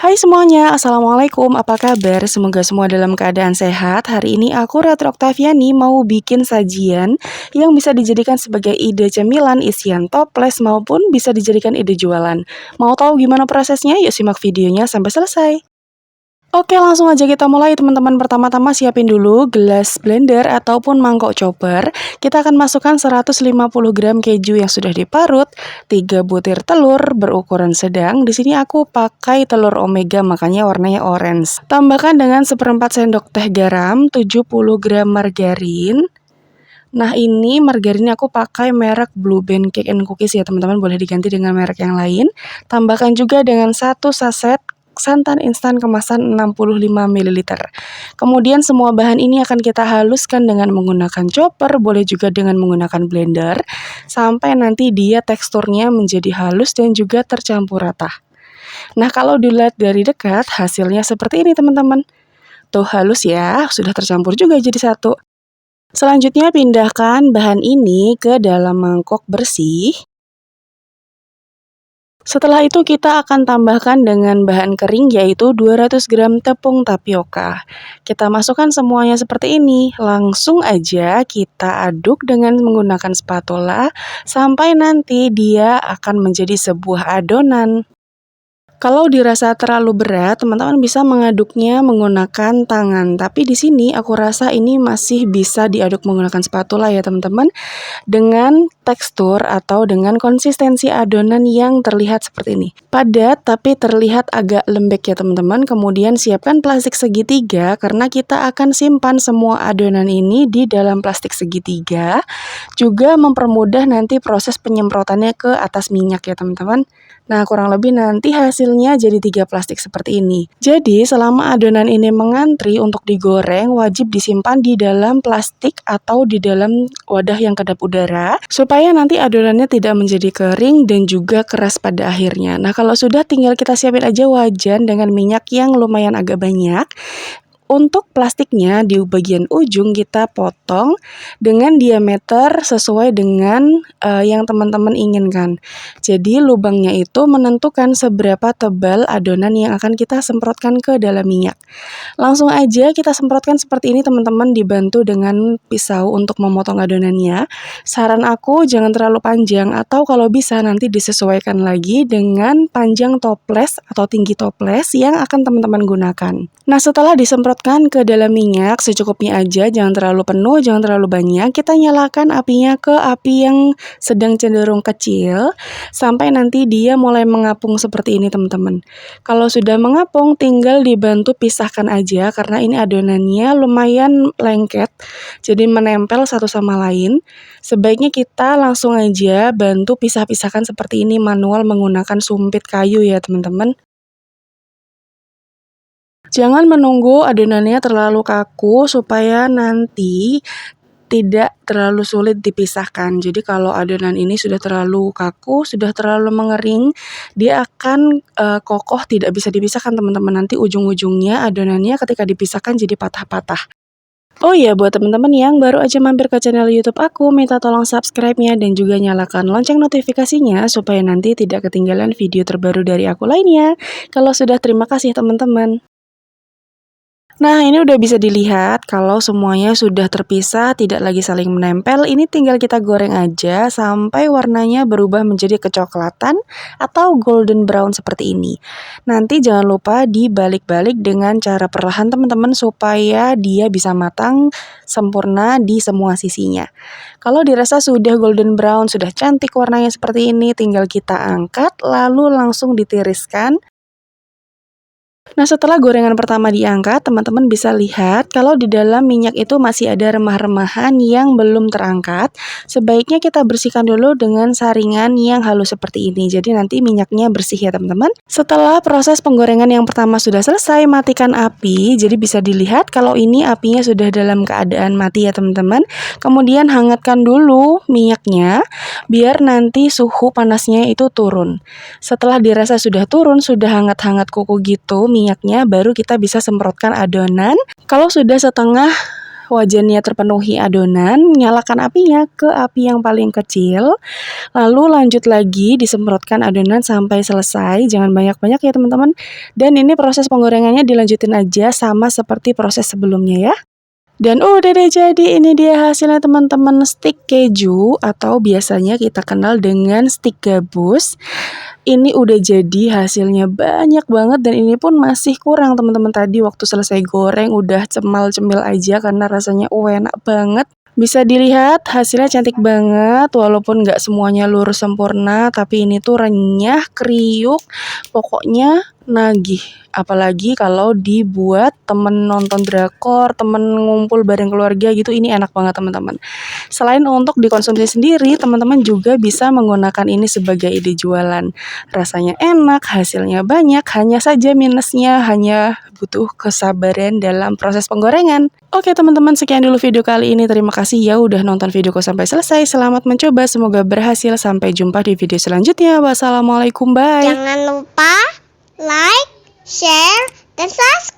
Hai semuanya, Assalamualaikum, apa kabar? Semoga semua dalam keadaan sehat. Hari ini aku Ratri Oktaviani mau bikin sajian yang bisa dijadikan sebagai ide cemilan, isian toples, maupun bisa dijadikan ide jualan. Mau tahu gimana prosesnya? Yuk simak videonya sampai selesai. Oke, langsung aja kita mulai teman-teman. Pertama-tama siapin dulu gelas blender ataupun mangkok chopper. Kita akan masukkan 150 gram keju yang sudah diparut, 3 butir telur berukuran sedang. Di sini aku pakai telur omega, makanya warnanya orange. Tambahkan dengan 1/4 sendok teh garam, 70 gram margarin. Nah, ini margarin aku pakai merek Blue Band Cake and Cookies ya teman-teman, boleh diganti dengan merek yang lain. Tambahkan juga dengan 1 saset santan instan kemasan 65 ml. Kemudian semua bahan ini akan kita haluskan dengan menggunakan chopper, boleh juga dengan menggunakan blender, sampai nanti dia teksturnya menjadi halus dan juga tercampur rata. Nah, kalau dilihat dari dekat, hasilnya seperti ini teman-teman. Tuh halus ya, sudah tercampur juga jadi satu. Selanjutnya pindahkan bahan ini ke dalam mangkok bersih. Setelah itu kita akan tambahkan dengan bahan kering yaitu 200 gram tepung tapioka. Kita masukkan semuanya seperti ini. Langsung aja kita aduk dengan menggunakan spatula sampai nanti dia akan menjadi sebuah adonan. Kalau dirasa terlalu berat, teman-teman bisa mengaduknya menggunakan tangan. Tapi di sini aku rasa ini masih bisa diaduk menggunakan spatula ya teman-teman. Dengan tekstur atau dengan konsistensi adonan yang terlihat seperti ini. Padat tapi terlihat agak lembek ya teman-teman. Kemudian siapkan plastik segitiga karena kita akan simpan semua adonan ini di dalam plastik segitiga. Juga mempermudah nanti proses penyemprotannya ke atas minyak ya teman-teman. Nah, kurang lebih nanti hasilnya jadi 3 plastik seperti ini. Jadi, selama adonan ini mengantri untuk digoreng, wajib disimpan di dalam plastik atau di dalam wadah yang kedap udara, supaya nanti adonannya tidak menjadi kering dan juga keras pada akhirnya. Nah, kalau sudah tinggal kita siapin aja wajan dengan minyak yang lumayan agak banyak. Untuk plastiknya di bagian ujung kita potong dengan diameter sesuai dengan yang teman-teman inginkan. Jadi lubangnya itu menentukan seberapa tebal adonan yang akan kita semprotkan ke dalam minyak. Langsung aja kita semprotkan seperti ini teman-teman, dibantu dengan pisau untuk memotong adonannya. Saran aku jangan terlalu panjang atau kalau bisa nanti disesuaikan lagi dengan panjang toples atau tinggi toples yang akan teman-teman gunakan. Nah, setelah disemprotkan ke dalam minyak secukupnya aja, jangan terlalu penuh, jangan terlalu banyak. Kita nyalakan apinya ke api yang sedang cenderung kecil sampai nanti dia mulai mengapung seperti ini teman-teman. Kalau sudah mengapung tinggal dibantu pisahkan aja karena ini adonannya lumayan lengket, jadi menempel satu sama lain. Sebaiknya kita langsung aja bantu pisah-pisahkan seperti ini manual menggunakan sumpit kayu ya teman-teman. Jangan menunggu adonannya terlalu kaku supaya nanti tidak terlalu sulit dipisahkan. Jadi kalau adonan ini sudah terlalu kaku, sudah terlalu mengering, dia akan kokoh, tidak bisa dipisahkan teman-teman. Nanti ujung-ujungnya adonannya ketika dipisahkan jadi patah-patah. Oh iya, buat teman-teman yang baru aja mampir ke channel YouTube aku, minta tolong subscribe-nya dan juga nyalakan lonceng notifikasinya supaya nanti tidak ketinggalan video terbaru dari aku lainnya. Kalau sudah, terima kasih teman-teman. Nah, ini udah bisa dilihat kalau semuanya sudah terpisah, tidak lagi saling menempel. Ini tinggal kita goreng aja sampai warnanya berubah menjadi kecoklatan atau golden brown seperti ini. Nanti jangan lupa dibalik-balik dengan cara perlahan teman-teman supaya dia bisa matang sempurna di semua sisinya. Kalau dirasa sudah golden brown, sudah cantik warnanya seperti ini, tinggal kita angkat lalu langsung ditiriskan. Nah, setelah gorengan pertama diangkat, teman-teman bisa lihat kalau di dalam minyak itu masih ada remah-remahan yang belum terangkat. Sebaiknya kita bersihkan dulu dengan saringan yang halus seperti ini. Jadi nanti minyaknya bersih ya teman-teman. Setelah proses penggorengan yang pertama sudah selesai, matikan api. Jadi bisa dilihat kalau ini apinya sudah dalam keadaan mati ya teman-teman. Kemudian hangatkan dulu minyaknya biar nanti suhu panasnya itu turun. Setelah dirasa sudah turun, sudah hangat-hangat kuku gitu minyaknya, baru kita bisa semprotkan adonan. Kalau sudah setengah wajannya terpenuhi adonan, nyalakan apinya ke api yang paling kecil, lalu lanjut lagi disemprotkan adonan sampai selesai, jangan banyak-banyak ya teman-teman. Dan ini proses penggorengannya dilanjutin aja sama seperti proses sebelumnya ya. Dan udah deh, jadi ini dia hasilnya teman-teman, stik keju atau biasanya kita kenal dengan stik gabus. Ini udah jadi, hasilnya banyak banget dan ini pun masih kurang teman-teman. Tadi waktu selesai goreng udah cemal-cemil aja karena rasanya enak banget. Bisa dilihat hasilnya cantik banget, walaupun nggak semuanya lurus sempurna, tapi ini tuh renyah, kriuk, pokoknya nagih. Apalagi kalau dibuat temen nonton drakor, temen ngumpul bareng keluarga gitu, ini enak banget teman-teman. Selain untuk dikonsumsi sendiri, teman-teman juga bisa menggunakan ini sebagai ide jualan. Rasanya enak, hasilnya banyak, hanya saja minusnya hanya butuh kesabaran dalam proses penggorengan. Oke teman-teman, sekian dulu video kali ini. Terima kasih ya udah nonton videoku sampai selesai. Selamat mencoba, semoga berhasil. Sampai jumpa di video selanjutnya. Wassalamualaikum, bye. Jangan lupa like, share, dan subscribe.